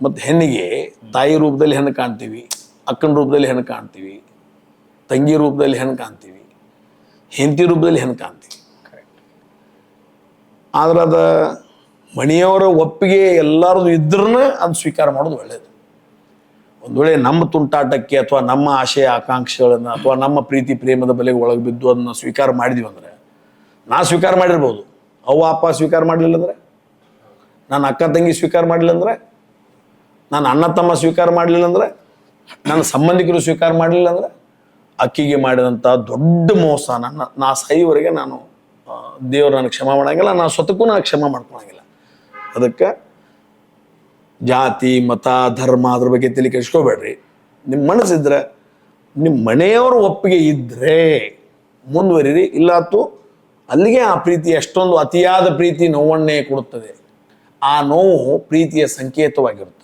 ಮತ್ತು ಹೆಣ್ಣಿಗೆ ತಾಯಿ ರೂಪದಲ್ಲಿ ಹೆಣ್ಣು ಕಾಣ್ತೀವಿ, ಅಕ್ಕನ ರೂಪದಲ್ಲಿ ಹೆಣ್ಣು ಕಾಣ್ತೀವಿ, ತಂಗಿ ರೂಪದಲ್ಲಿ ಹೆಣ್ಣು ಕಾಣ್ತೀವಿ, ಹೆಂಡತಿ ರೂಪದಲ್ಲಿ ಹೆಣ್ಣು ಕಾಣ್ತೀವಿ. ಆದ್ರೆ ಅದು ಮನೆಯವರ ಒಪ್ಪಿಗೆ ಎಲ್ಲರದು ಇದ್ರೂ ಅದು ಸ್ವೀಕಾರ ಮಾಡೋದು ಒಳ್ಳೆಯದು. ಒಂದು ವೇಳೆ ನಮ್ಮ ತುಂಟಾಟಕ್ಕೆ ಅಥವಾ ನಮ್ಮ ಆಶಯ ಆಕಾಂಕ್ಷೆಗಳನ್ನು ಅಥವಾ ನಮ್ಮ ಪ್ರೀತಿ ಪ್ರೇಮದ ಬಲೆಗೆ ಒಳಗೆ ಬಿದ್ದು ಅದನ್ನು ಸ್ವೀಕಾರ ಮಾಡಿದ್ವಿ ಅಂದರೆ, ನಾ ಸ್ವೀಕಾರ ಮಾಡಿರ್ಬೋದು, ಅವ್ವ ಅಪ್ಪ ಸ್ವೀಕಾರ ಮಾಡಲಿಲ್ಲ ಅಂದರೆ, ನನ್ನ ಅಕ್ಕ ತಂಗಿ ಸ್ವೀಕಾರ ಮಾಡಲಿಲ್ಲ ಅಂದರೆ, ನನ್ನ ಅಣ್ಣ ತಮ್ಮ ಸ್ವೀಕಾರ ಮಾಡಲಿಲ್ಲ ಅಂದರೆ, ನನ್ನ ಸಂಬಂಧಿಕರು ಸ್ವೀಕಾರ ಮಾಡಲಿಲ್ಲ ಅಂದರೆ, ಅಕ್ಕಿಗೆ ಮಾಡಿದಂಥ ದೊಡ್ಡ ಮೋಸ ನಾ ಸಾಯಿವರೆಗೆ ನಾನು ದೇವರು ನನಗೆ ಕ್ಷಮೆ ಮಾಡೋಂಗಿಲ್ಲ, ನಾನು ಸ್ವತಕ್ಕೂ ನಾನು ಕ್ಷಮೆ ಮಾಡ್ಕೊಳಂಗಿಲ್ಲ. ಅದಕ್ಕೆ ಜಾತಿ ಮತ ಧರ್ಮ ಅದ್ರ ಬಗ್ಗೆ ತಲೆ ಕೆಡಿಸ್ಕೋಬೇಡ್ರಿ. ನಿಮ್ಮ ಮನಸ್ಸಿದ್ರೆ, ನಿಮ್ಮ ಮನೆಯವರ ಒಪ್ಪಿಗೆ ಇದ್ದರೆ ಮುಂದುವರಿರಿ, ಇಲ್ಲಾತು ಅಲ್ಲಿಗೆ ಆ ಪ್ರೀತಿ ಅಷ್ಟೊಂದು ಅತಿಯಾದ ಪ್ರೀತಿ ನೋವನ್ನೇ ಕೊಡುತ್ತದೆ. ಆ ನೋವು ಪ್ರೀತಿಯ ಸಂಕೇತವಾಗಿರುತ್ತೆ.